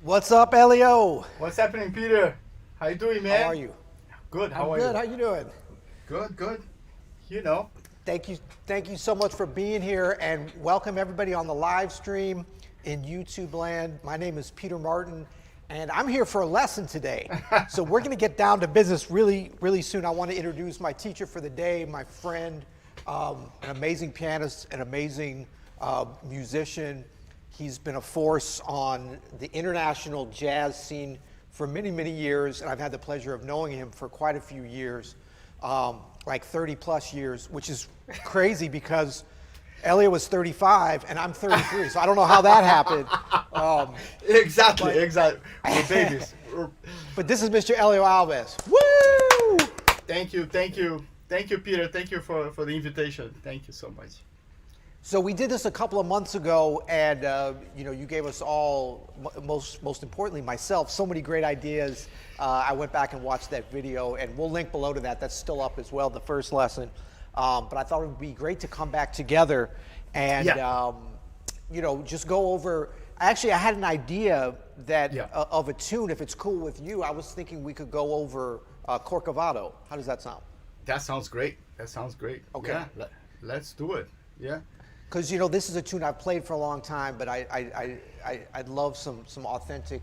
What's up, Elio? What's happening, Peter? How you doing, man? How are you? Good. How I'm are good. you? How you doing? Good, good. You know. Thank you so much for being here, and welcome everybody on the live stream in YouTube land. My name is Peter Martin, and I'm here for a lesson today. So we're going to get down to business really, really soon. I want to introduce my teacher for the day, my friend, an amazing pianist, an amazing musician. He's been a force on the international jazz scene for many, many years, and I've had the pleasure of knowing him for quite a few years, like 30 plus years, which is crazy because Elio was 35 and I'm 33, so I don't know how that happened. Exactly. We're babies. But this is Mr. Helio Alves. Woo! Thank you, Peter. Thank you for the invitation. Thank you so much. So we did this a couple of months ago, and you gave us all, most importantly myself, so many great ideas. I went back and watched that video, and we'll link below to that. That's still up as well, the first lesson. But I thought it would be great to come back together and just go over. Actually, I had an idea that of a tune. If it's cool with you, I was thinking we could go over Corcovado. How does that sound? That sounds great. Okay. Yeah, let's do it. Yeah. Because this is a tune I've played for a long time, but I'd love some authentic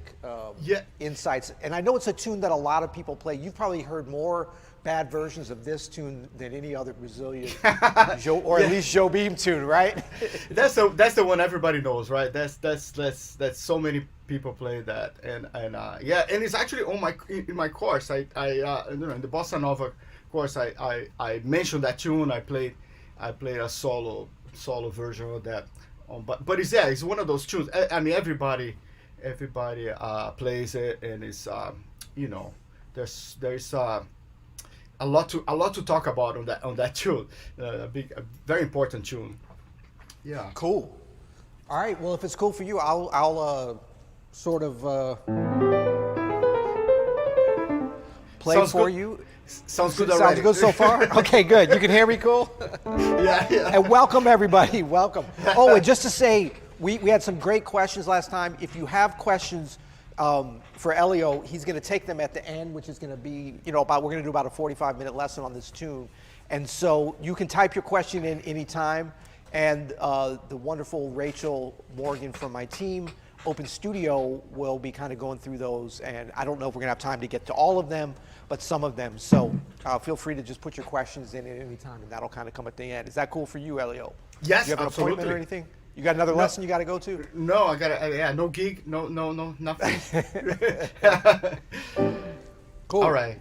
insights. And I know it's a tune that a lot of people play. You've probably heard more bad versions of this tune than any other Brazilian, or at least Jobim tune, right? That's the one everybody knows, right? That's so many people play that, and it's actually in my course. In the bossa nova course, I mentioned that tune. I played a solo version of that, but it's one of those tunes. I mean, everybody plays it, and it's there's a lot to talk about on that tune. A very important tune. Yeah. Cool. All right. Well, if it's cool for you, I'll sort of play Sounds for good. you. Sounds good already. Sounds good so far? Okay, good. You can hear me cool? Yeah. And welcome, everybody. Welcome. Oh, and just to say, we had some great questions last time. If you have questions for Elio, he's going to take them at the end, which is going to be, we're going to do about a 45-minute lesson on this tune. And so you can type your question in anytime. And the wonderful Rachel Morgan from my team, Open Studio, will be kind of going through those. And I don't know if we're going to have time to get to all of them, but some of them. So feel free to just put your questions in at any time, and that'll kind of come at the end. Is that cool for you, Elio? Yes, Do you have an absolutely. appointment or anything? You got another lesson you got to go to? No, I got no gig, no, nothing. Cool. All right.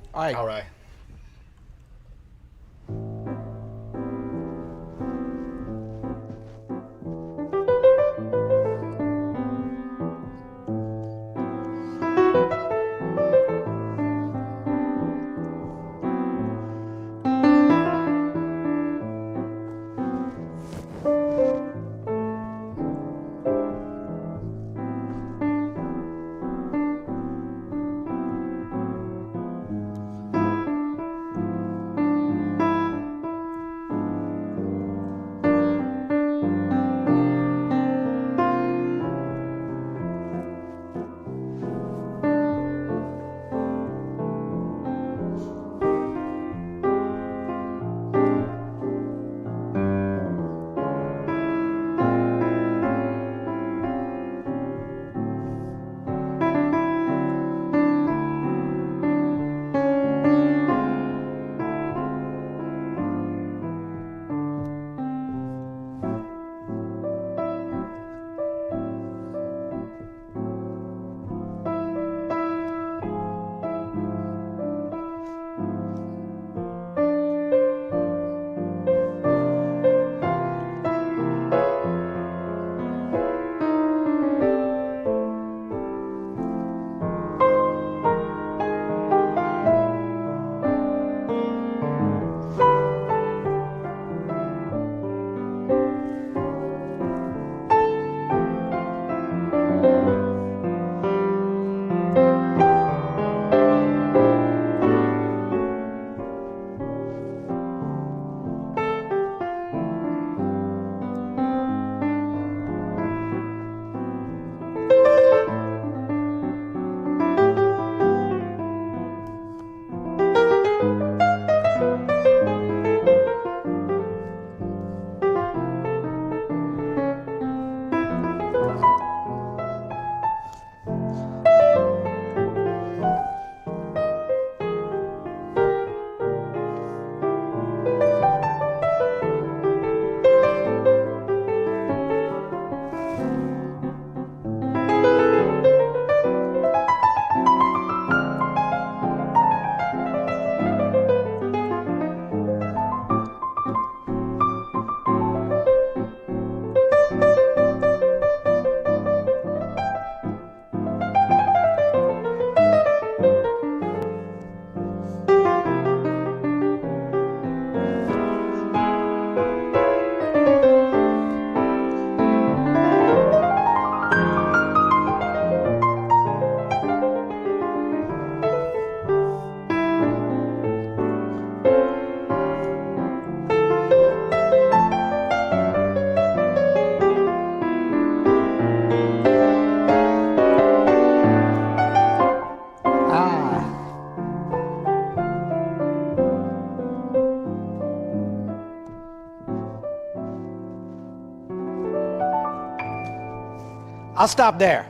I'll stop there.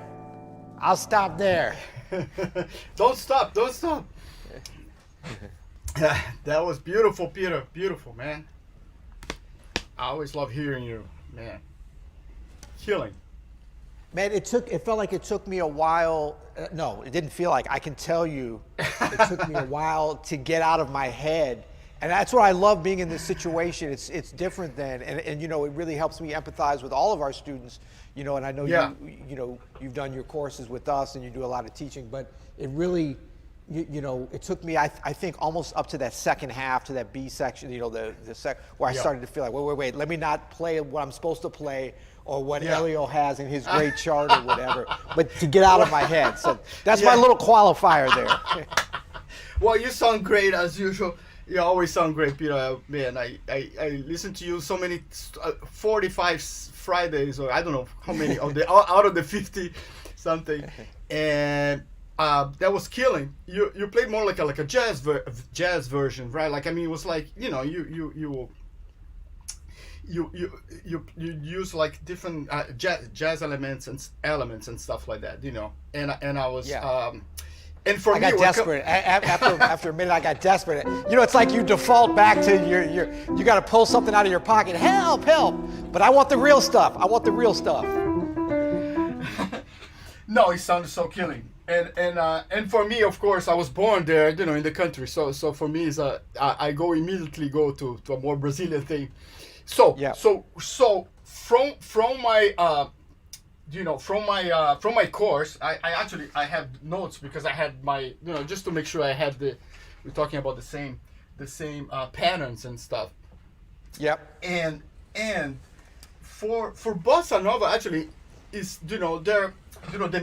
I'll stop there. Don't stop. Don't stop. That was beautiful, Peter. Beautiful, man. I always love hearing you, man. Killing. Man, it felt like it took me a while. No, it didn't feel like. I can tell you, it took me a while to get out of my head. And that's what I love being in this situation. It's different than, and you know, it really helps me empathize with all of our students, you know, and I know you've done your courses with us and you do a lot of teaching, but it really, you know, it took me, I think almost up to that second half, to that B section, you know, where I started to feel like, wait, let me not play what I'm supposed to play or what Elio has in his great chart or whatever, but to get out of my head. So that's my little qualifier there. Well, you sound great as usual. You always sound great, Peter. Man, I listen to you so many 45 Fridays, or I don't know how many out of the 50 something, and that was killing. You played more like a jazz version, right? Like, I mean, it was like, you know, you use like different jazz elements and stuff like that, you know. And I was and for I me, got desperate. After a minute, I got desperate. You know, it's like you default back to you got to pull something out of your pocket. Help! But I want the real stuff. No, it sounded so killing. And for me, of course, I was born there, you know, in the country. So for me, I immediately go to a more Brazilian thing. So from my from my course, I actually have notes because I had my, you know, just to make sure I had we're talking about the same patterns and stuff. Yep. And for bossa nova actually is, you know, the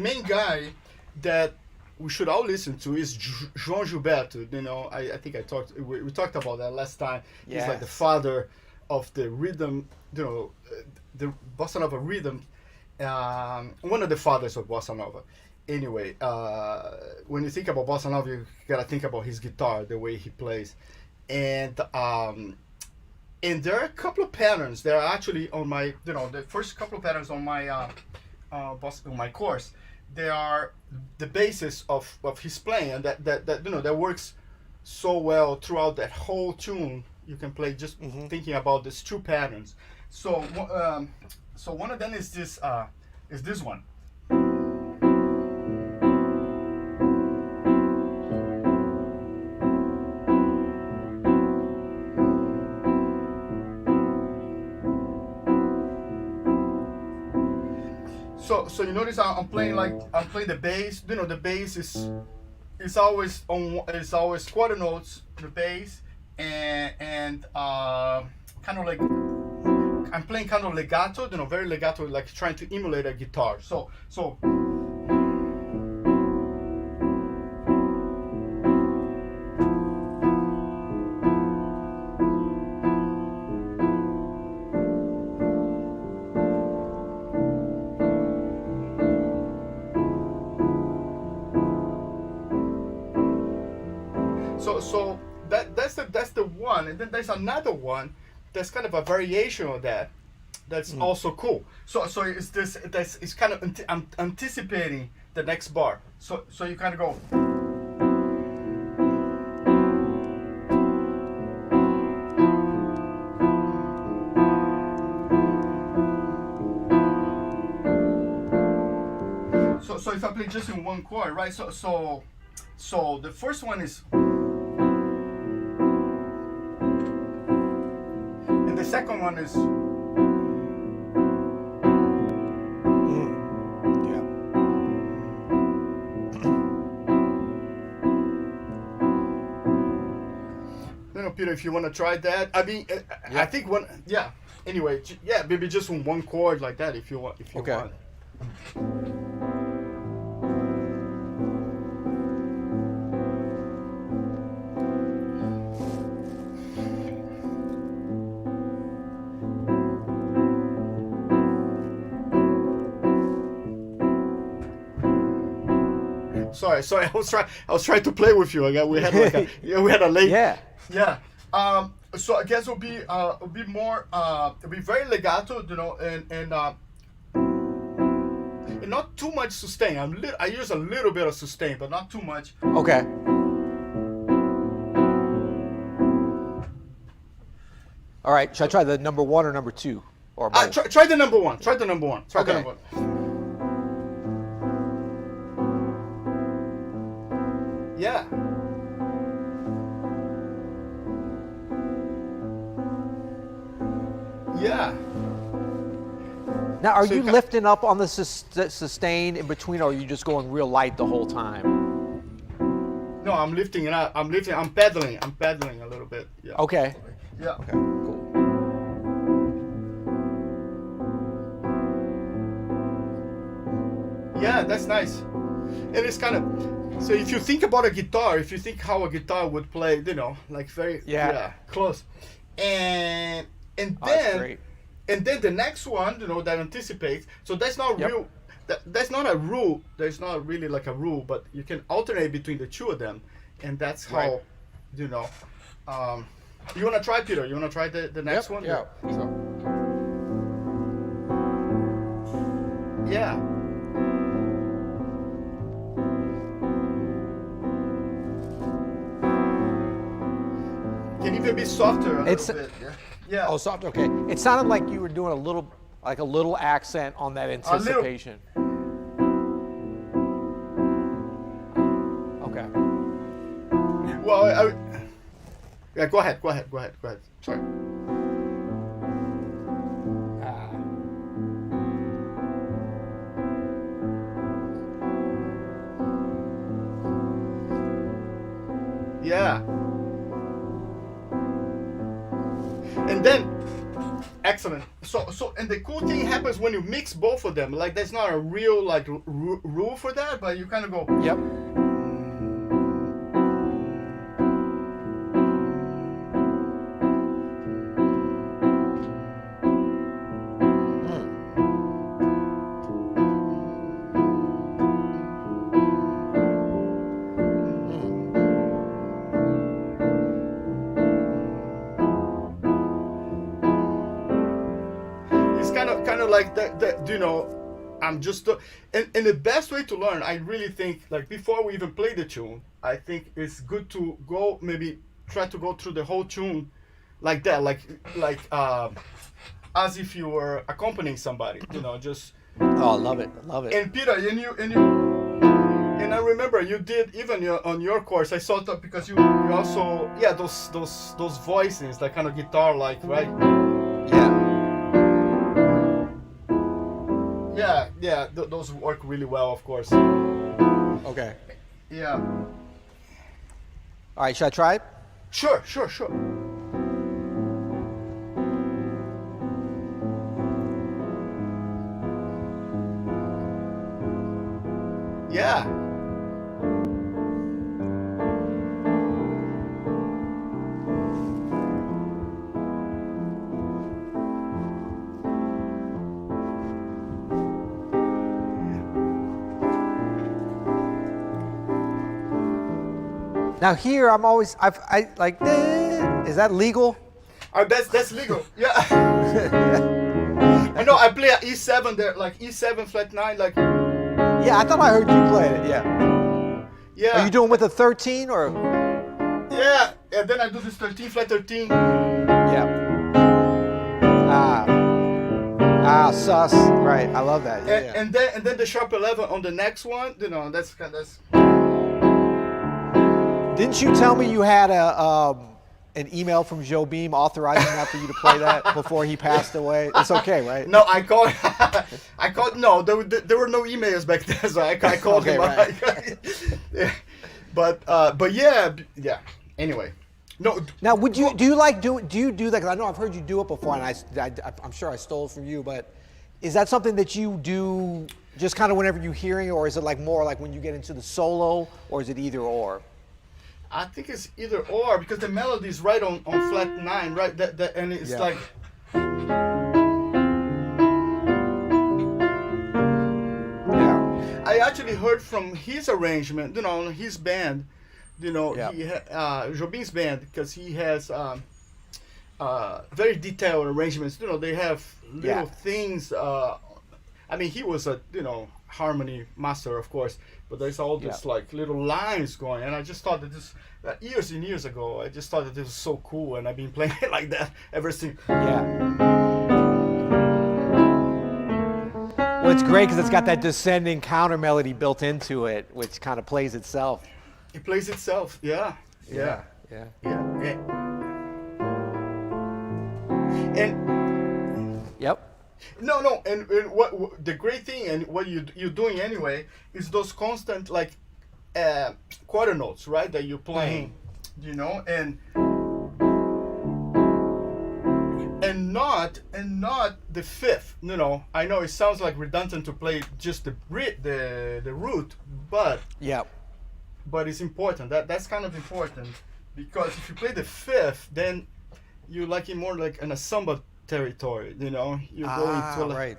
main guy that we should all listen to is João Gilberto. You know, I think we talked about that last time. Yes. He's like the father of the rhythm, you know, the bossa nova rhythm. One of the fathers of bossa nova. Anyway, when you think about bossa nova, you gotta think about his guitar, the way he plays, and there are a couple of patterns that are actually on my, you know, the first couple of patterns on my on my course. They are the basis of his playing, and that you know, that works so well throughout that whole tune. You can play just thinking about these two patterns. So one of them is this one. So you notice I'm playing the bass. You know, the bass is always quarter notes, the bass, and kind of like I'm playing kind of legato, you know, very legato, like trying to emulate a guitar. So that's the one, and then there's another one that's kind of a variation of that. That's also cool. So it's kind of I'm anticipating the next bar. So you kind of go. So if I play just in one chord, right? So the first one is. The second one is. You know, Peter, if you want to try that, I mean, I think one. Yeah. Anyway, maybe just on one chord like that, if you want. Want. Sorry. I was trying to play with you. We had a late. Yeah. So I guess it'll be more. It'll be very legato, you know, and and not too much sustain. I use a little bit of sustain, but not too much. Okay. All right. Should I try the number 1 or number 2? Or both? Try the number 1. Try the number 1. Try the Okay. number 1. Yeah. Yeah. Now, are So you you lifting up on the sustain in between, or are you just going real light the whole time? No, I'm lifting it up. I'm pedaling. I'm pedaling a little bit. Yeah. Okay. Yeah. Okay. Cool. Yeah, that's nice. And it's kind of, so if you think about a guitar, if you think how a guitar would play, like very close. And That's then great. and then the next one, that anticipates. So that's not Yep. real. That's not a rule. There's not really like a rule, but you can alternate between the two of them, and that's how, Right. you wanna try, Peter? You wanna try the next one? Yeah. So, Yeah. Can even be softer a It's- little bit. Yeah. Yeah. oh, soft. Okay. It sounded like you were doing a little accent on that anticipation. Okay. Well, yeah. Go ahead. Sorry. Yeah. And then, excellent. So, and the cool thing happens when you mix both of them. Like, there's not a real like rule for that, but you kind of go. Yep. It's kind of like that. I'm just and the best way to learn, I really think, like before we even play the tune, I think it's good to go maybe try to go through the whole tune like that, like as if you were accompanying somebody, just. Oh, I love it. And Peter, and I remember you did even on your course. I saw that because you also those voices, like kind of guitar like, right? Yeah, those work really well, of course. Okay. Yeah. All right. Should I try it? Sure. Yeah. Now here, I like. Is that legal? That's legal. Yeah. I know. I play at E7 there, like E7 flat 9, like. Yeah, I thought I heard you play it. Yeah. Yeah. Are you doing with a 13 or? Yeah. And then I do this 13 flat 13. Yeah. Sus. Right. I love that. Yeah. And then the sharp 11 on the next one. That's. Didn't you tell me you had an email from Jobim authorizing that for you to play that before he passed away? It's okay, right? No, I called. No, there were no emails back then, so I called Okay, him. right. Yeah. But yeah. Anyway, no. Now, do you do that? 'Cause I know I've heard you do it before, and I'm sure I stole it from you. But is that something that you do just kind of whenever you're hearing it, or is it like more like when you get into the solo, or is it either or? I think it's either or because the melody is right on flat 9, right? That and it's like. Yeah. I actually heard from his arrangement, his band, Jobim's band, because he has very detailed arrangements. They have little things. I mean, he was a harmony master, of course, but there's all this like little lines going, and I just thought that this years and years ago, I just thought that this was so cool, and I've been playing it like that ever since. Yeah. Well, it's great because it's got that descending counter melody built into it, which kind of plays itself. It plays itself, yeah. And no, and what the great thing, and what you're doing anyway, is those constant like quarter notes, right? That you're playing, you know, and not the fifth. You know, I know it sounds like redundant to play just the root, but it's important. That's kind of important, because if you play the fifth, then you're like in more like in a samba territory. You know, you go into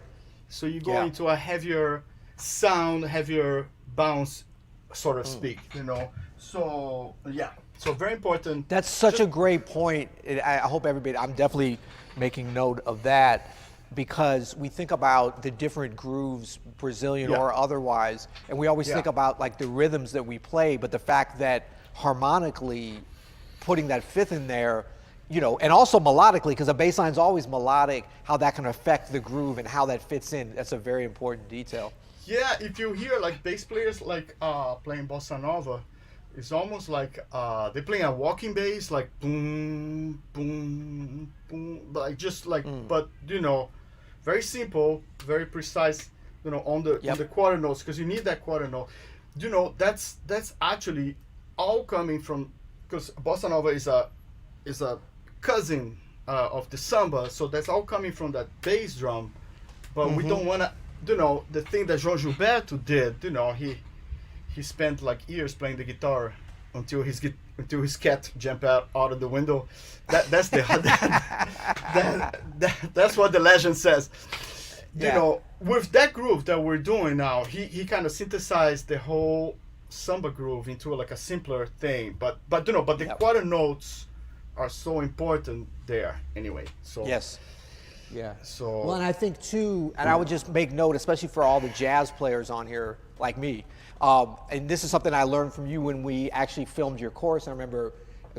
so you go into a heavier sound, heavier bounce, sort of speak. You know, so so very important. That's such a great point. I hope everybody, I'm definitely making note of that, because we think about the different grooves, Brazilian or otherwise, and we always think about like the rhythms that we play, but the fact that harmonically putting that fifth in there, you know, and also melodically, because a bass line's always melodic, how that can affect the groove and how that fits in, that's a very important detail. Yeah, if you hear like bass players like playing bossa nova, it's almost like they're playing a walking bass, like boom, boom, boom, like just like, but you know, very simple, very precise, you know, on the quarter notes, because you need that quarter note. You know, that's actually all coming from, because bossa nova is a cousin of the samba, so that's all coming from that bass drum. But we don't want to, you know, the thing that João Gilberto did, you know, he spent like years playing the guitar until his cat jumped out of the window. That's what the legend says. You know, with that groove that we're doing now, he kind of synthesized the whole samba groove into like a simpler thing. But you know, the quarter notes are so important there anyway. So So well, and I think too, and I would just make note, especially for all the jazz players on here like me, and this is something I learned from you when we actually filmed your course. I remember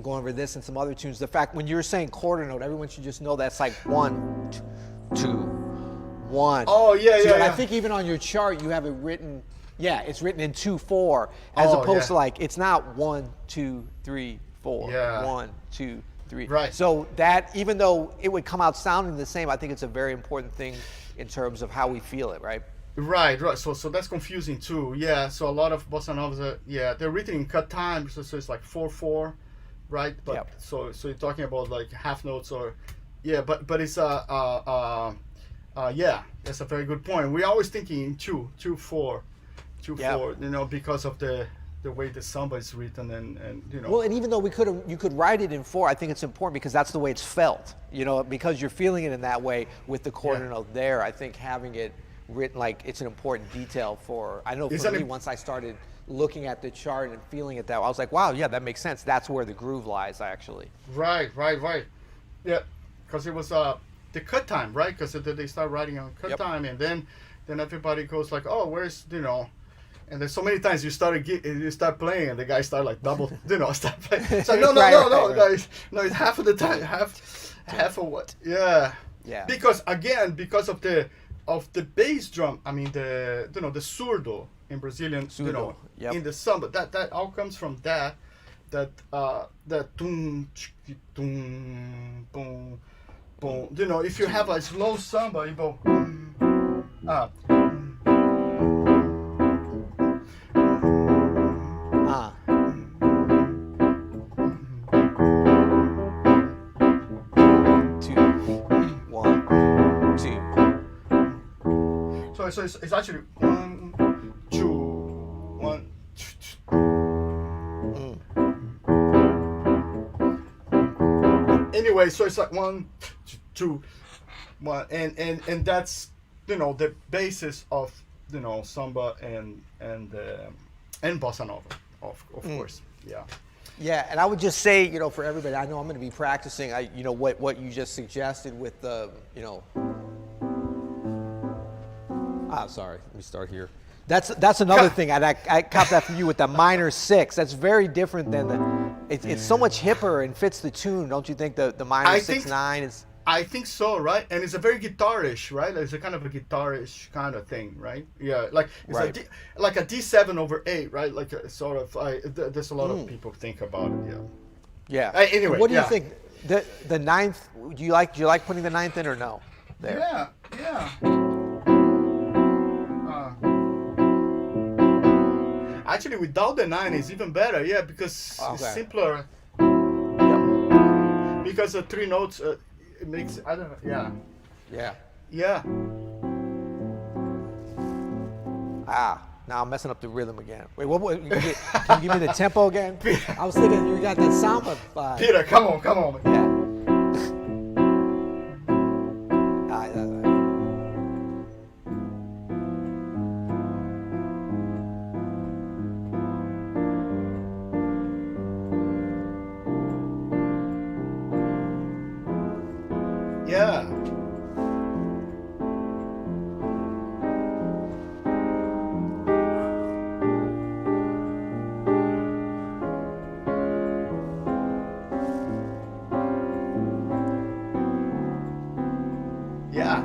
going over this and some other tunes. The fact when you're saying quarter note, everyone should just know that's like 1, 2, 1. Oh yeah, so, and I think even on your chart you have it written. Yeah, it's written in 2/4, as opposed to like it's not 1, 2, 3, 4. 1, 2, 3. Right. So that, even though it would come out sounding the same, I think it's a very important thing in terms of how we feel it, right? Right. So that's confusing too. Yeah. So a lot of bossa novas they're written in cut time, so it's like 4/4, right? But so you're talking about like half notes or but it's that's a very good point. We're always thinking in 2/4, you know, because of the way the samba is written, and you know. Well, and even though you could write it in 4, I think it's important because that's the way it's felt. You know, because you're feeling it in that way with the quarter note there. I think having it written, like, it's an important detail for. I know for me, once I started looking at the chart and feeling it that way, I was like, wow, yeah, that makes sense. That's where the groove lies, actually. Right. Yeah, because it was the cut time, right? Because they start writing on cut time, and then everybody goes like, oh, where's, you know. And there's so many times you start playing, and the guy start like double, you know, start playing. It's like, no, guys, no, it's half of the time, half of what? Yeah. Because of the bass drum. I mean the surdo in Brazilian, you know, in the samba. That all comes from that tum tum boom boom. You know, if you have a slow samba, you go ah. So it's actually 1, 2, 1. Anyway, so it's like 1, 2, 1, and that's, you know, the basis of, you know, samba and bossa nova, of course. Yeah, and I would just say, you know, for everybody, I know I'm going to be practicing, you know, what you just suggested with the, you know. Sorry, let me start here. That's another thing. I caught that from you with the minor 6. That's very different than the. It's so much hipper and fits the tune, don't you think? The minor 6/9 is. I think so, right? And it's a very guitarish, right? It's a kind of a guitarish kind of thing, right? Yeah, like it's Right. like a D7 over 8, right? Like a sort of. There's a lot of people think about it. Yeah. Yeah. Anyway, what do you yeah. think? The ninth. Do you like putting the ninth in or no? There. Yeah. Actually, without the 9 is even better. Yeah, because Okay. it's simpler. Yep. Because the 3 notes, it makes. I don't know. Yeah. Yeah. Yeah. Now I'm messing up the rhythm again. Wait, can you give me the tempo again? I was thinking you got that sound of. Peter, come on. Yeah. Yeah.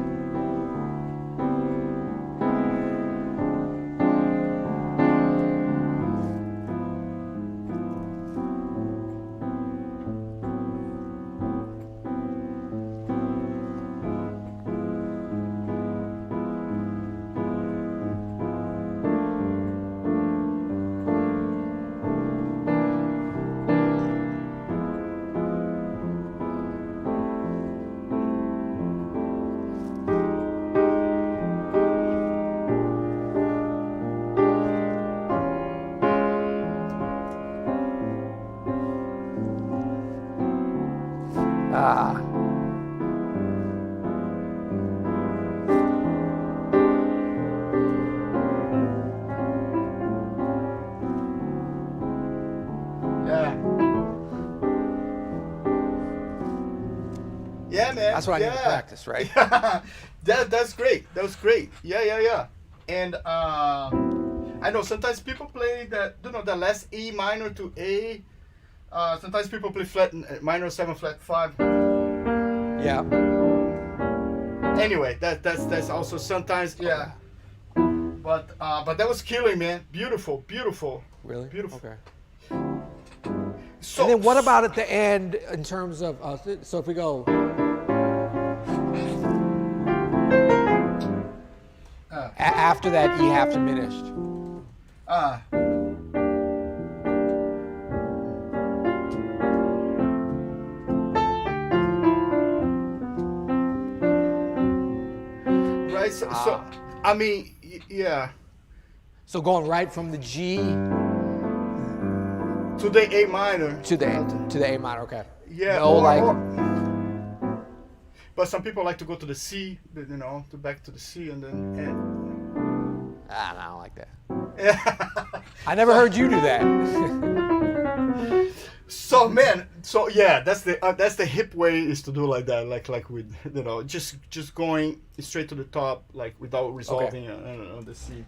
Yeah. Yeah, man. That's what I need to practice, right? That's great. That was great. Yeah. And I know sometimes people play that, the last E minor to A. Sometimes people play flat minor 7 flat 5. Yeah. Anyway, that's also sometimes But that was killing, man. Beautiful. Really? Beautiful. Okay. So And then what about at the end in terms of, so if we go. After that E half diminished. Right. So I mean, yeah. So going right from the G To the A minor. to the A minor, okay. Yeah. No, like. But some people like to go to the C, to back to the C and then. No, I don't like that. Yeah. I never heard you do that. So man, that's the hip way is to do like that, like with just going straight to the top, like without resolving on the C.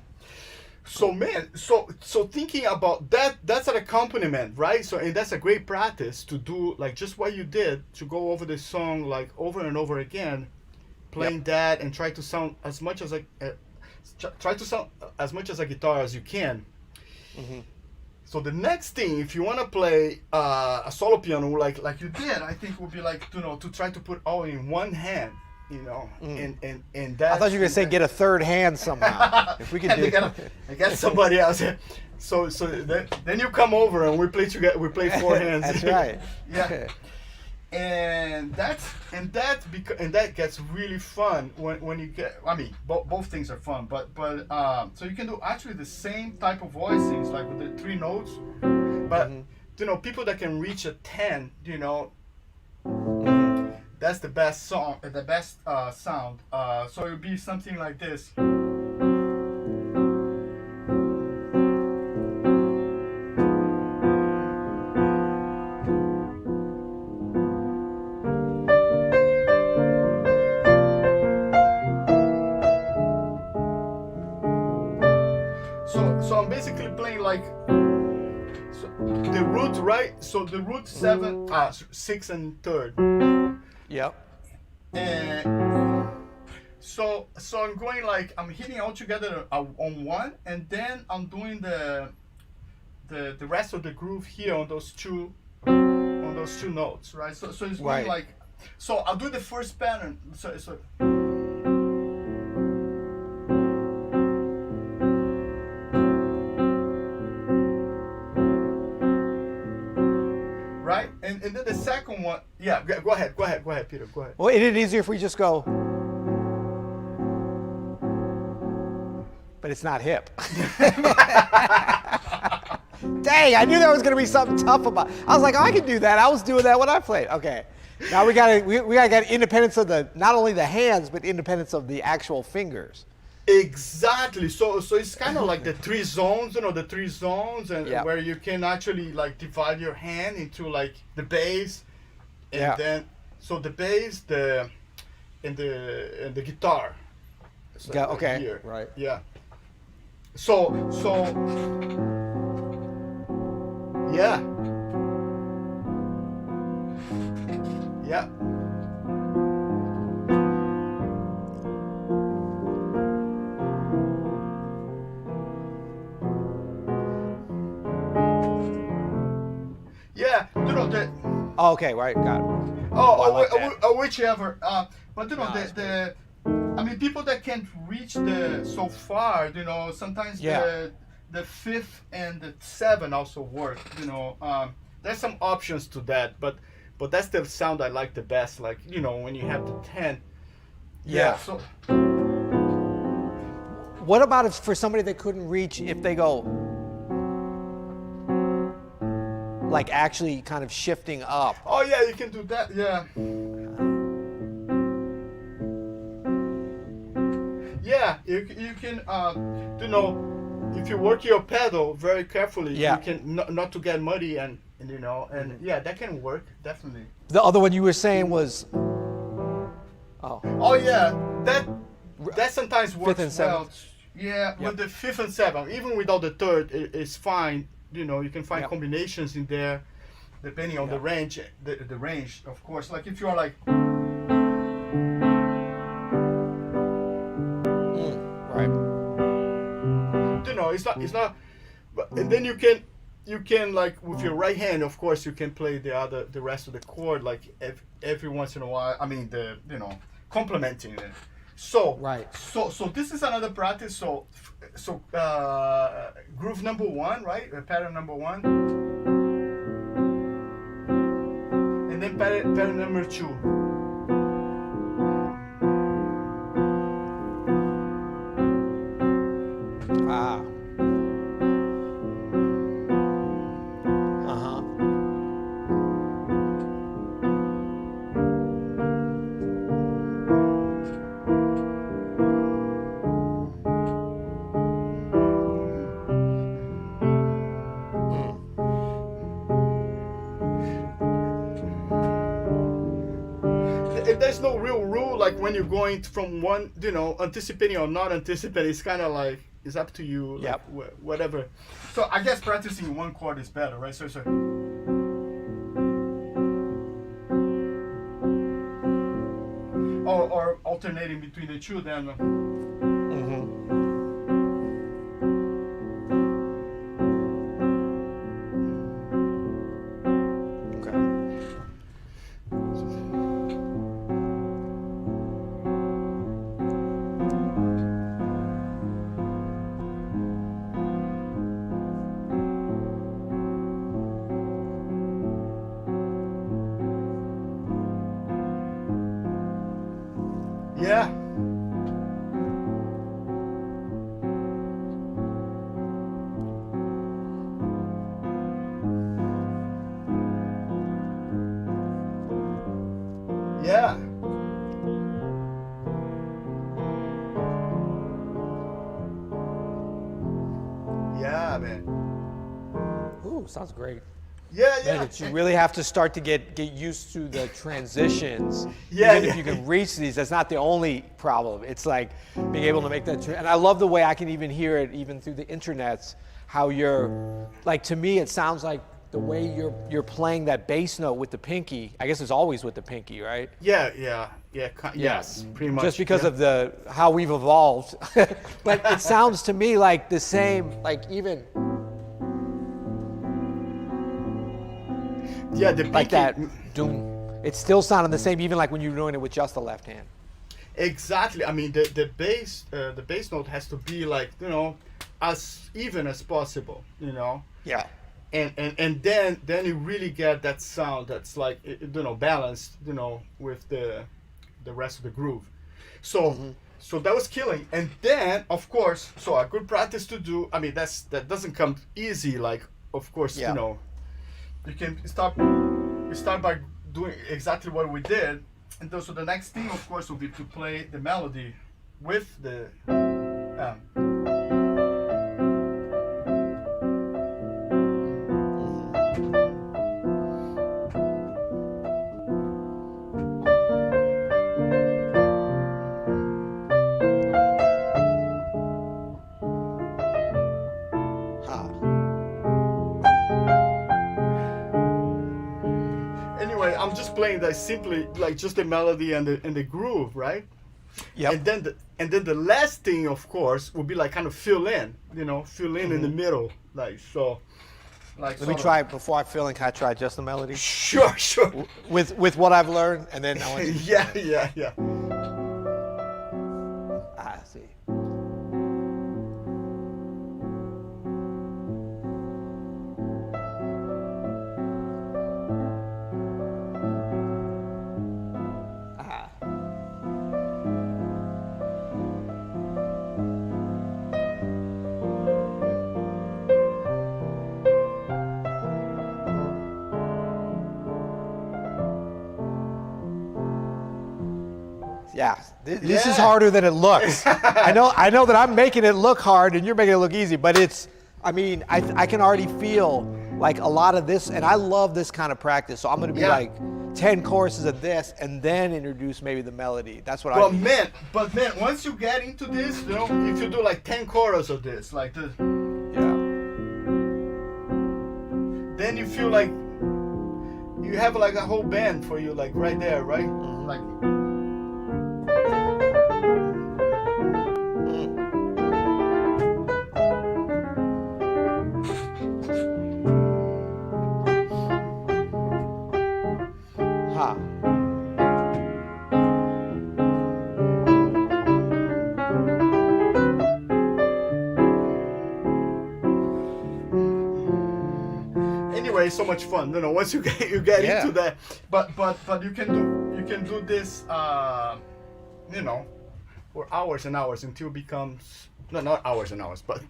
So man, so thinking about that, that's an accompaniment, right? So and that's a great practice to do like just what you did, to go over the song like over and over again, playing that and try to sound as much as a guitar as you can. Mm-hmm. So the next thing, if you want to play a solo piano like you did, I think would be like to try to put all in one hand, and that. I thought you were gonna say get a third hand somehow. If we could do. I got somebody else. So then you come over and we play together. We play 4 hands. That's right. Yeah. And that gets really fun when you get. I mean, both things are fun, but so you can do actually the same type of voicings like with the 3 notes, but people that can reach a 10, that's the best song, the best sound. So it would be something like this. basically playing like so the root, right? So the root 7, 6 and third. Yep. And so I'm going like I'm hitting all together on one, and then I'm doing the rest of the groove here on those two notes, right? So it's going Right. like, so I'll do the first pattern. So right, and then the second one, yeah. Go ahead, Peter. Go ahead. Well, isn't it easier if we just go? But it's not hip. Dang, I knew there was going to be something tough about it. I was like, oh, I can do that. I was doing that when I played. Okay. Now we got to get independence of not only the hands, but independence of the actual fingers. Exactly. So it's kind of like the three zones, the three zones, and Yeah. where you can actually like divide your hand into like the bass, and then so the bass, and the guitar. So Okay. here. Right. Yeah. So yeah. Yeah. Yeah, the Oh, okay, right, got it. I like that. whichever. But that's I mean, people that can't reach so far, sometimes Yeah. the fifth and the seven also work. There's some options to that, but that's the sound I like the best. Like when you have the 10. Yeah. So What about if for somebody that couldn't reach, if they go like actually kind of shifting up? oh yeah, you can do that. Yeah. Yeah, you can, if you work your pedal very carefully, Yeah. you can not to get muddy and yeah, that can work, definitely. The other one you were saying was, Oh yeah, that sometimes works and well. seventh. Yeah, Yep. with the fifth and seventh, even without the third, it's fine. You can find Yep. combinations in there, depending on the Yep. range, the range, of course. Like if you're like, right. it's not, but, and then you can like with your right hand, of course, you can play the rest of the chord like every once in a while. I mean complementing it. So Right. So this is another practice. So groove number 1, right? Pattern number 1, and then pattern number 2. Ah. Uh-huh. There's no real rule like when you're going from one, anticipating or not anticipating. It's kind of like it's up to you. Like, Yep. Whatever. So I guess practicing one chord is better, right? So. Or alternating between the two, then. Okay. Yeah. Yeah. Yeah, man. Ooh, sounds great. Yeah, Man, yeah. but you really have to start to get used to the transitions. Yeah, Even if yeah. you can reach these, that's not the only problem. It's like being able to make that. And I love the way I can even hear it, even through the internets, how you're, like to me, it sounds like the way you're playing that bass note with the pinky. I guess it's always with the pinky, right? Yes, pretty much. Just because of how we've evolved, but it sounds to me like the same, like even. Yeah, the pinky. Like that, it's still sounding the same, even like when you're doing it with just the left hand. Exactly. I mean, the bass note has to be like, you know, as even as possible, you know. Yeah. And then you really get that sound that's like, you know, balanced, you know, with the rest of the groove. So so that was killing. And then of course, so a good practice to do. I mean, that doesn't come easy. Like, of course, you know, you can start by doing exactly what we did. And so the next thing, of course, will be to play the melody with the. Anyway, I'm just playing that simply like just the melody and the groove, right? Yeah. And then the last thing, of course, will be like kind of fill in, you know, in the middle, like so. Like Let me try it before I fill in. Can I try just the melody? Sure. With what I've learned, and then I want you. Yeah. I see. Yeah, this is harder than it looks. I know that I'm making it look hard and you're making it look easy, but it's, I mean, I can already feel like a lot of this, and I love this kind of practice. So I'm going to be like 10 choruses of this and then introduce maybe the melody. That's what I mean. But man, once you get into this, you know, if you do like 10 choruses of this, like this. Yeah. Then you feel like you have like a whole band for you, like right there, right? Like. Anyway, so much fun, you know. Once you get into that, but you can do this, you know, for hours and hours until it becomes not hours and hours, but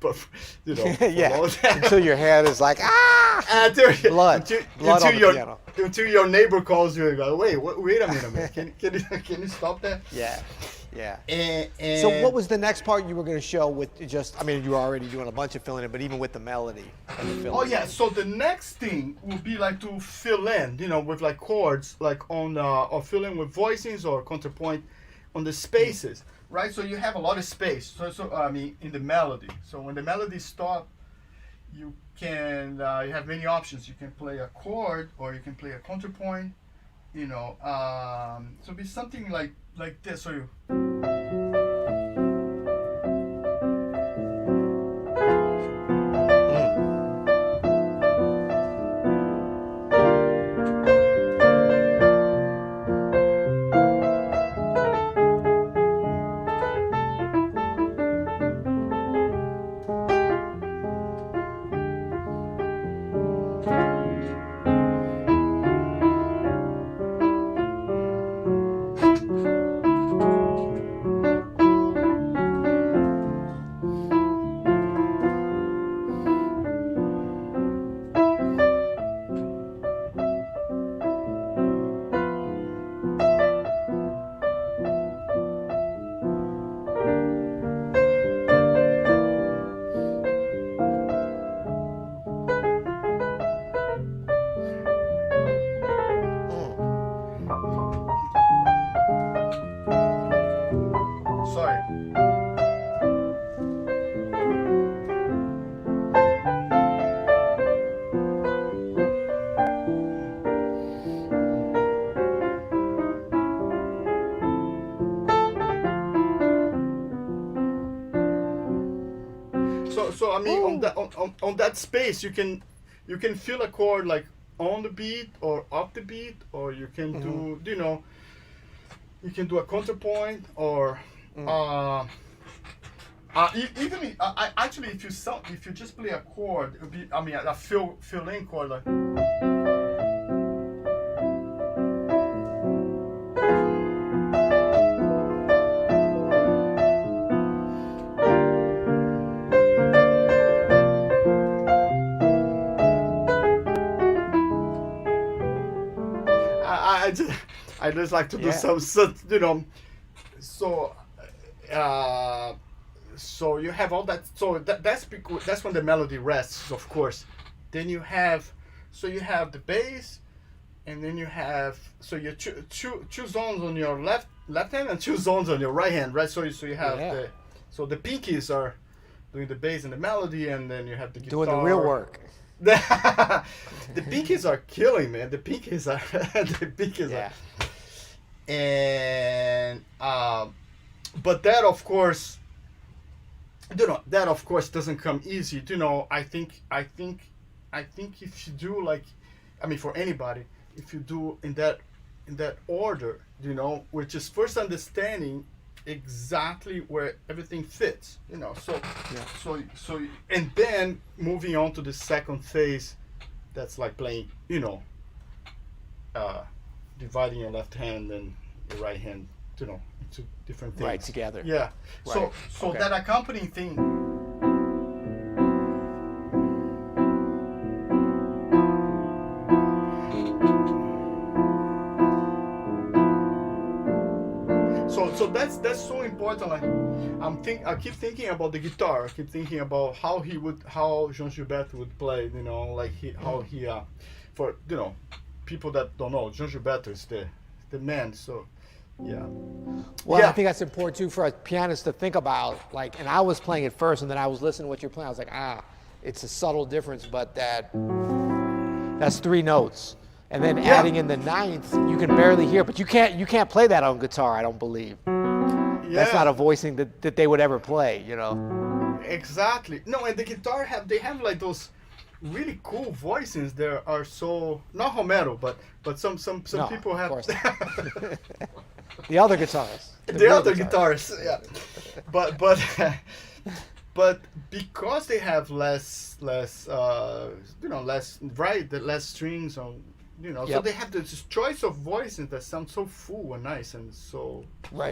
you know, until your head is like blood on the piano. Until your neighbor calls you and go, wait a minute, man. Can you stop that? Yeah. And so what was the next part you were going to show with just, I mean, you were already doing a bunch of filling in, but even with the melody. So the next thing would be like to fill in, you know, with like chords, like on, or fill in with voicings or counterpoint on the spaces, right? So you have a lot of space. So I mean, in the melody. So when the melody stops, you can, you have many options. You can play a chord or you can play a counterpoint, you know. So it'd be something like this. So you. I mean, on that space, you can feel a chord like on the beat or off the beat, or you can do, you can do a counterpoint, or even actually, if you just play a chord, it would be, I mean, a fill-in chord like. I just like to do some, so so you have all that. So that's because that's when the melody rests, of course. Then you have the bass, and then you have two zones on your left hand and two zones on your right hand, right? So you have the pinkies are doing the bass and the melody, and then you have the guitar doing the real work. The pinkies are killing, man. The pinkies are and but that of course doesn't come easy. I think if you do, like, I mean, for anybody, if you do in that order, which is first understanding exactly where everything fits, so and then moving on to the second phase, that's like playing, dividing your left hand and your right hand, into different things. Right, together. Yeah. Right. So that accompanying thing. So that's so important. Like, I keep thinking about the guitar. I keep thinking about how João Gilberto would play. For people that don't know, João Gilberto is the man. So, yeah. Well, yeah. I think that's important too for a pianist to think about. Like, and I was playing it first, and then I was listening to what you're playing. I was like, it's a subtle difference, but that's 3 notes. And then adding in the 9th, you can barely hear, but you can't play that on guitar, I don't believe. Yeah. That's not a voicing that they would ever play, Exactly. No, and the guitar they have like those really cool voicings. There are so, not Romero, but some people have. Of course. The other guitarists. The other guitarists, yeah. But because they have less strings on. So they have this choice of voices that sound so full and nice and so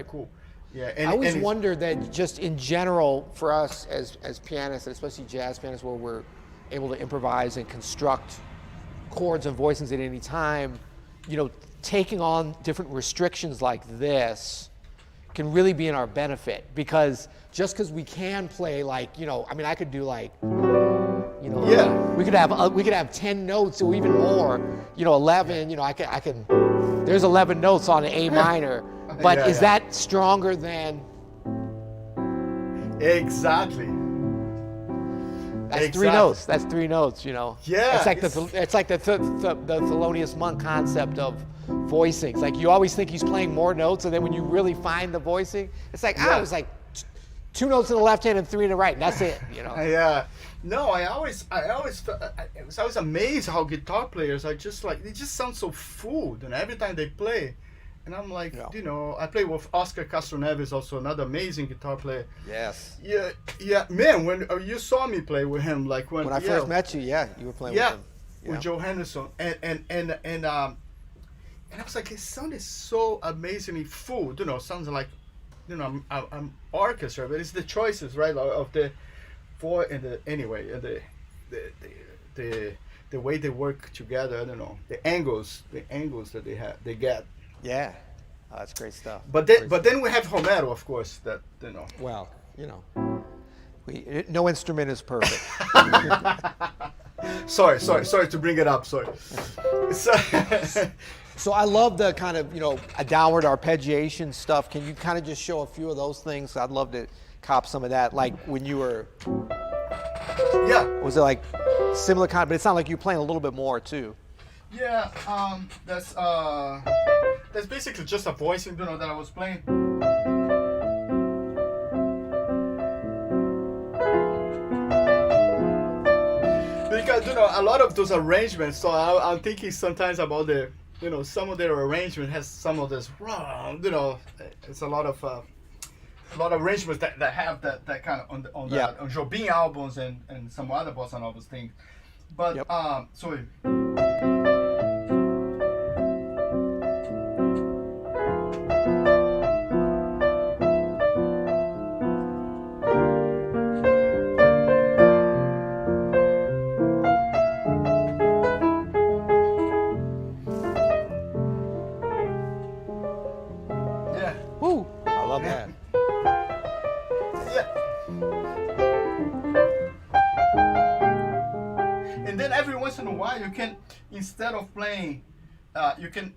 cool. Yeah, and I always wonder that just in general for us as pianists, and especially jazz pianists, where we're able to improvise and construct chords and voicings at any time, taking on different restrictions like this can really be in our benefit, because just because we can play like, I could do like. We could have 10 notes or even more, 11, I can, there's 11 notes on an A minor, but is that stronger than? Exactly. That's 3 notes. That's 3 notes, Yeah. It's like the Thelonious Monk concept of voicings. Like, you always think he's playing more notes, and then when you really find the voicing, it's like, it was like 2 notes in the left hand and 3 in the right, and that's it, Yeah. No, I was amazed how guitar players are just like, they just sound so full, every time they play. And I'm like, I play with Oscar Castroneves, also another amazing guitar player. Yes. Yeah, man, when you saw me play with him, like when I first met you, you were playing with him. With Joe Henderson. And I was like, it sounded so amazingly full, sounds like, I'm orchestra, but it's the choices, right, of the voice and the way they work together. I don't know, the angles that they get. Yeah, that's great stuff. But then we have Romero, of course. That Well, no instrument is perfect. Sorry to bring it up. Sorry. So I love the kind of, a downward arpeggiation stuff. Can you kind of just show a few of those things? I'd love to cop some of that. Like when you were, was it like similar kind, but it sounded like you were playing a little bit more too. Yeah, that's basically just a voicing, that I was playing. you know, a lot of those arrangements. So I'm thinking sometimes about some of their arrangement has some of this wrong. You know, it's a lot of arrangements that have that kind of on Jobim albums and some other bossa novas things. But so. Woo! I love that. Yeah. And then every once in a while, you can, instead of playing, you can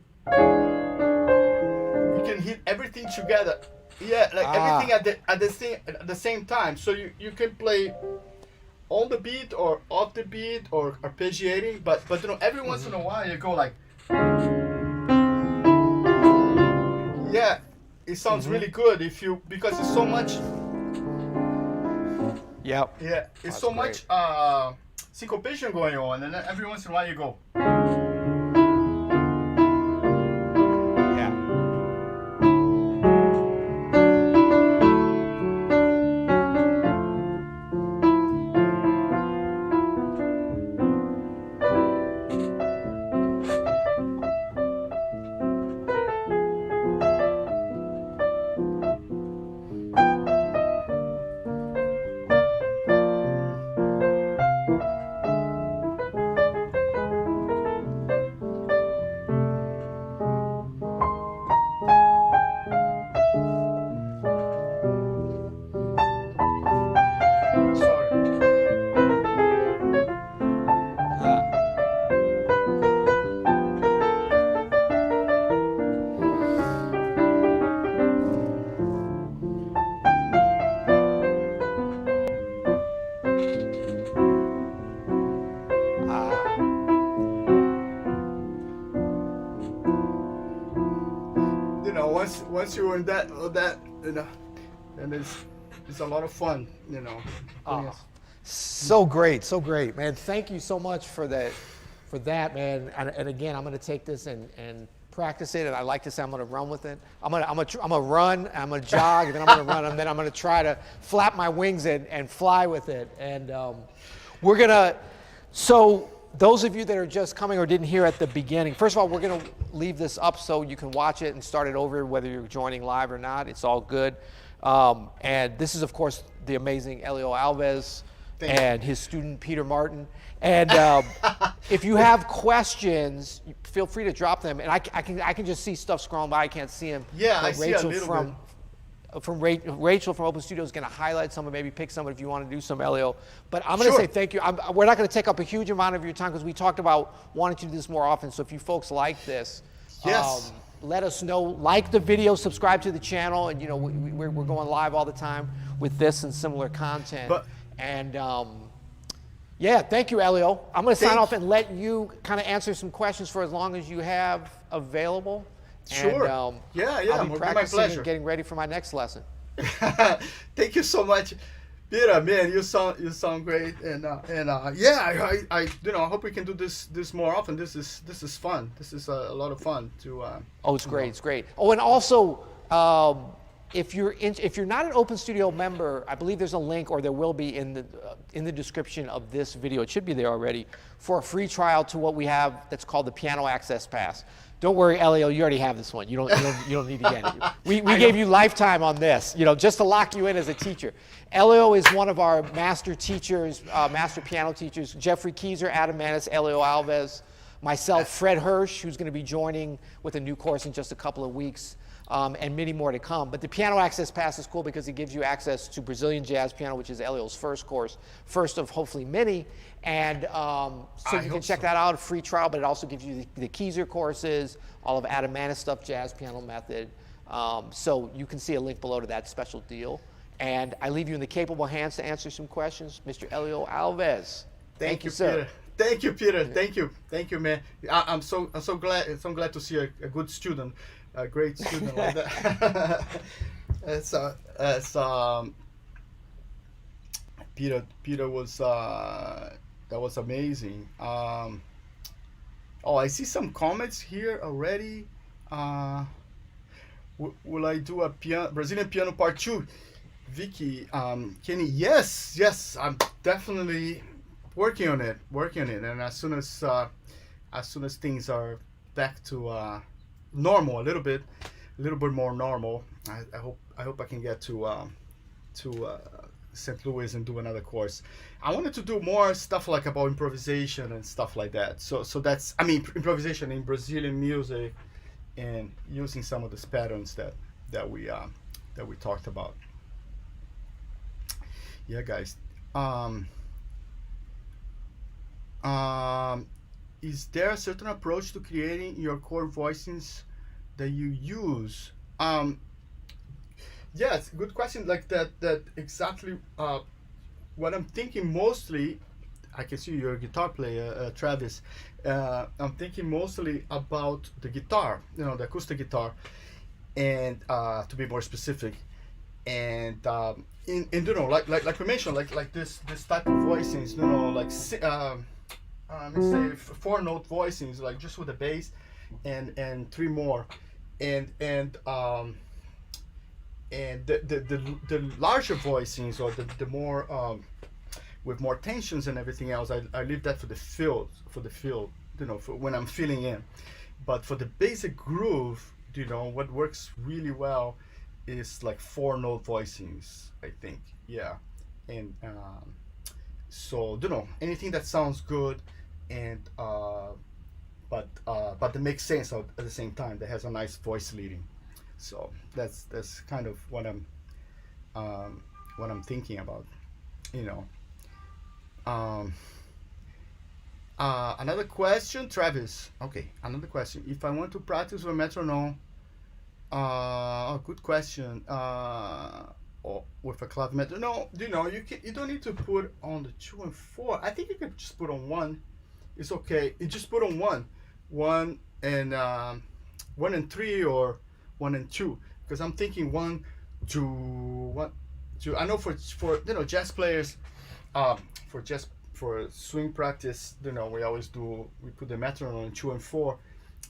hit everything together. Yeah, like everything at the same time. So you can play on the beat or off the beat or arpeggiating, but you know, every once in a while you go like, yeah. It sounds really good because it's so much. Yep. Yeah, it's so much syncopation going on, and then every once in a while you go. Yeah. Once you're in that, you know, and it's a lot of fun, you know. So great, man. Thank you so much for that, man. And again, I'm going to take this and practice it. And I like to say I'm going to run with it. I'm going to run. I'm going to jog, and then I'm going to run, and then I'm going to try to flap my wings and fly with it. And we're gonna. So those of you that are just coming or didn't hear at the beginning, first of all, we're going to leave this up so you can watch it and start it over, whether you're joining live or not. It's all good. And this is, of course, the amazing Helio Alves and his student, Peter Martin. And if you have questions, feel free to drop them. And I can just see stuff scrolling by. I can't see them. Yeah, but I see a little bit. Rachel from Open Studio is going to highlight some and maybe pick some if you want to do some, Elio. But I'm going to say thank you. We're not going to take up a huge amount of your time because we talked about wanting to do this more often. So if you folks like this, let us know. Like the video, subscribe to the channel, and you know we're going live all the time with this and similar content. Yeah, thank you, Elio. I'm going to sign off and let you kind of answer some questions for as long as you have available. Sure. And, yeah. I'll be practicing and getting ready for my next lesson. Thank you so much, Peter. Man, you sound great, and yeah, I hope we can do this more often. This is fun. This is a lot of fun to. It's great. It's great. Oh, and also, if you're not an Open Studio member, I believe there's a link, or there will be in the description of this video. It should be there already for a free trial to what we have that's called the Piano Access Pass. Don't worry, Elio, you already have this one. You don't need to get it. We gave you lifetime on this, just to lock you in as a teacher. Elio is one of our master teachers, master piano teachers. Jeffrey Keyser, Adam Manis, Helio Alves, myself, Fred Hirsch, who's going to be joining with a new course in just a couple of weeks, and many more to come. But the Piano Access Pass is cool because it gives you access to Brazilian jazz piano, which is Elio's first course, first of hopefully many. And so you can check that out, a free trial, but it also gives you the Keyser courses, all of Adam Manis stuff, jazz piano method. So you can see a link below to that special deal. And I leave you in the capable hands to answer some questions. Mr. Helio Alves. Thank you, sir. Peter. Thank you, Peter. Thank you, man. I'm so glad to see a good student, a great student like that. Peter was That was amazing. Oh, I see some comments here already. Uh, will I do a Brazilian piano part two? Vicky, Kenny, yes, yes, I'm definitely working on it, and as soon as things are back to normal, a little bit more normal, I hope I can get to St. Louis and do another course. I wanted to do more stuff like about improvisation and stuff like that. So that's, I mean, improvisation in Brazilian music and using some of these patterns that we talked about. Yeah, guys. Um, um, is there a certain approach to creating your core voicings that you use? Yes, good question. Like that. That exactly. What I'm thinking mostly. I can see you're a guitar player, Travis. I'm thinking mostly about the guitar. You know, the acoustic guitar, and to be more specific, and in you know like we mentioned like this type of voicings, you know, like let me say four note voicings, like just with the bass and three more, and and the larger voicings, or the more with more tensions and everything else, I leave that for the field, you know, for when I'm filling in. But for the basic groove, you know, what works really well is like four note voicings, I think. Yeah. And so, you know, anything that sounds good and but that makes sense at the same time, that has a nice voice leading. So that's kind of um, what I'm thinking about, you know. Um, Another question, Travis. Okay, another question. If I want to practice with metronome, oh, good question. Or with a clavinet. No, you know, you don't need to put on the 2 and 4. I think you can just put on one. It's okay. You just put on one and 1 and 3, or 1 and 2. Because I'm thinking 1, 2, 1, 2. I know for you know, jazz players, for just for swing practice, you know, we put the metronome on 2 and 4.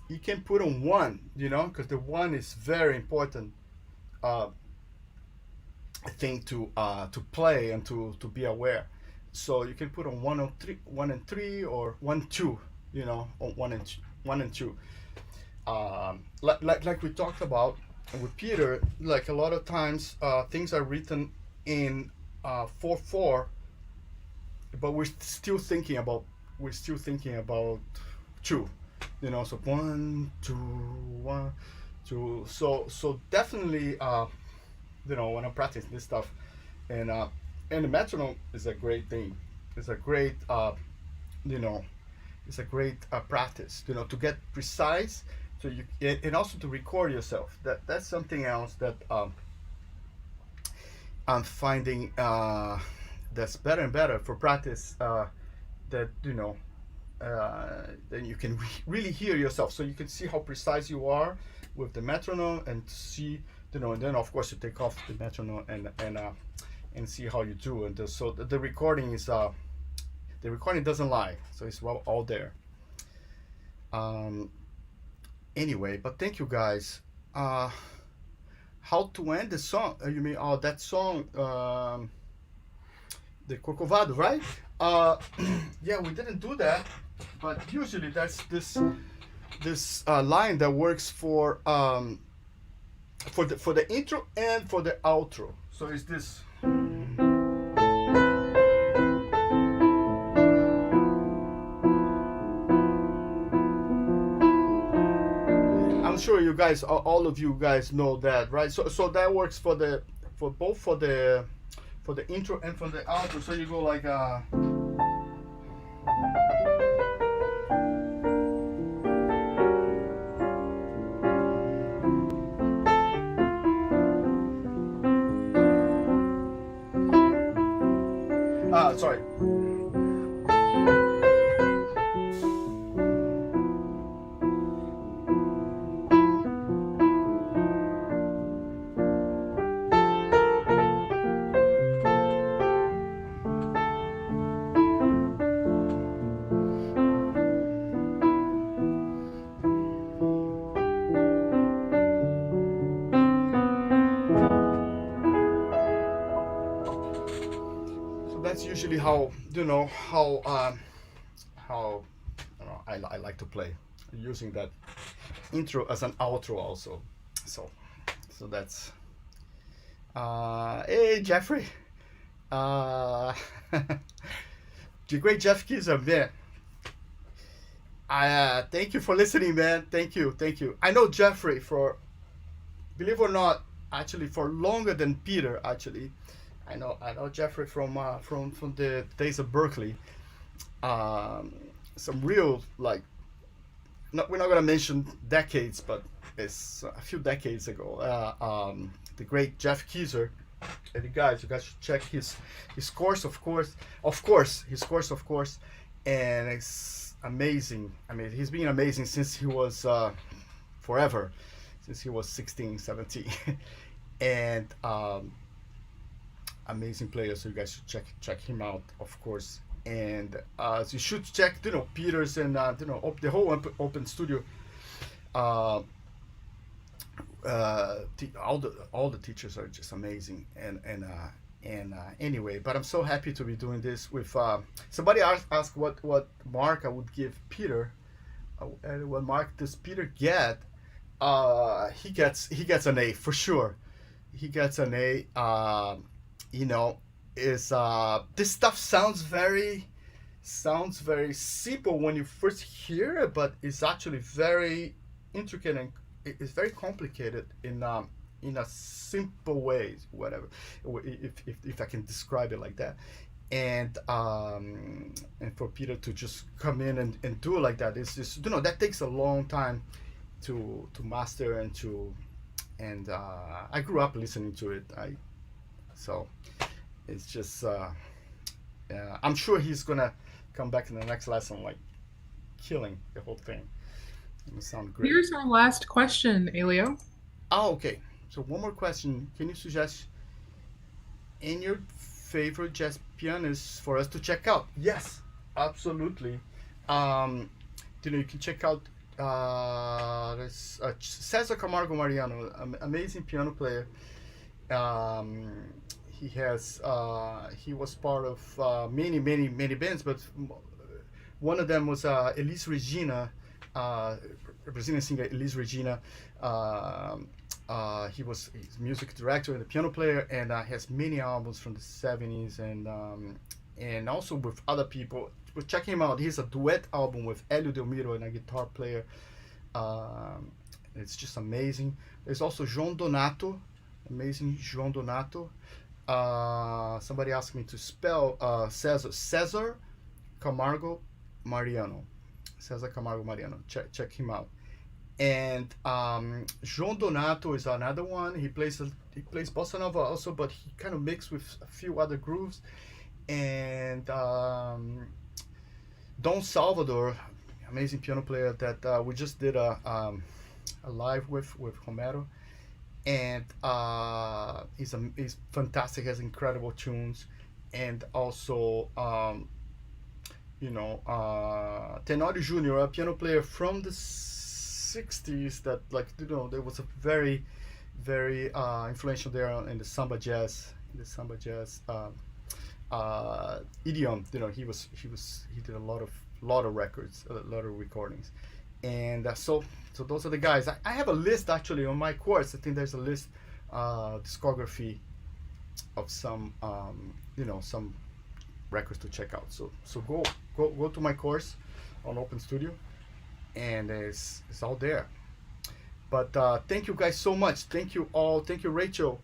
You can put on one, you know, because the one is very important uh, thing to play and to be aware. So you can put on 1 and 3, or 1, 2, you know, on 1 and 2. Like we talked about with Peter, like a lot of times things are written in 4/4, but we're still thinking about two, you know. So 1, 2, 1, 2. So definitely, you know, when I'm practicing this stuff, and the metronome is a great thing. It's a great you know, it's a great practice, you know, to get precise. So and also to record yourself. That's something else that I'm finding that's better and better for practice. That, you know, then you can really hear yourself, so you can see how precise you are with the metronome, and see, you know, and then of course you take off the metronome and see how you do. And so the recording is the recording doesn't lie, so it's all there. Anyway, but thank you guys. How to end the song? You mean, oh, that song, the Corcovado, right? Yeah, we didn't do that, but usually that's this line that works for the intro and for the outro. So it's this. I'm sure you guys, all of you guys know that, right? So that works for both for the intro and for the outro. So you go like sorry. that's usually how I like to play, using that intro as an outro also. So that's hey Jeffrey, the great Jeff Keyser, man. Thank you for listening, man. Thank you. I know Jeffrey for, believe it or not, actually for longer than Peter. Actually, I know Jeffrey from the days of Berkeley. Some real, like, we're not gonna mention decades, but it's a few decades ago. The great Jeff Keyser. And you guys should check his course, of course, his course, of course, and it's amazing. I mean, he's been amazing since he was forever, since he was 16, 17, and amazing player. So you guys should check him out, of course. And so you should check, Peter's and the whole open studio. All the teachers are just amazing, and anyway, but I'm so happy to be doing this with somebody asked what mark I would give Peter, and what mark does Peter get? He gets an A for sure. He gets an A. Is this stuff sounds very simple when you first hear it, but it's actually very intricate, and it's very complicated in a simple way, whatever, if I can describe it like that. And for Peter to just come in and do it like that, it's just, that takes a long time to master, and I grew up listening to it. So it's just I'm sure he's gonna come back in the next lesson like killing the whole thing. It sound great. Here's our last question, Elio. Oh, okay. So one more question. Can you suggest any your favorite jazz pianists for us to check out? Yes, absolutely. You can check out Cesar Camargo Mariano, amazing piano player. He was part of many bands, but one of them was Elis Regina, Brazilian singer Elis Regina. He's music director and a piano player, and has many albums from the 70s, and also with other people. But check him out. He has a duet album with Helio Alves and a guitar player. It's just amazing. There's also João Donato, amazing João Donato. Somebody asked me to spell Cesar Camargo Mariano. Cesar Camargo Mariano. Check him out. And João Donato is another one. He plays bossa nova also, but he kind of mixed with a few other grooves. And Don Salvador, amazing piano player that we just did a live with Romero, and he's fantastic, has incredible tunes, and also Tenório Jr., a piano player from the 60s that there was a very influential there in the samba jazz idiom. He did a lot of records, a lot of recordings, and so those are the guys. I have a list actually on my course. I think there's a list, discography of some some records to check out. So go to my course on Open Studio, and it's all there. But thank you guys so much. Thank you all. Thank you, Rachel,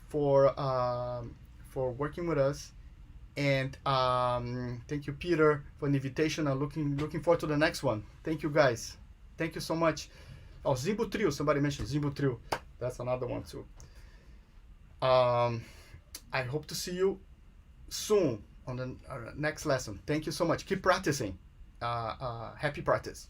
for working with us. And thank you, Peter, for the invitation. I'm looking forward to the next one. Thank you, guys. Thank you so much. Oh, Zimbo Trio. Somebody mentioned Zimbo Trio. That's another one too. I hope to see you soon on the next lesson. Thank you so much. Keep practicing. Happy practice.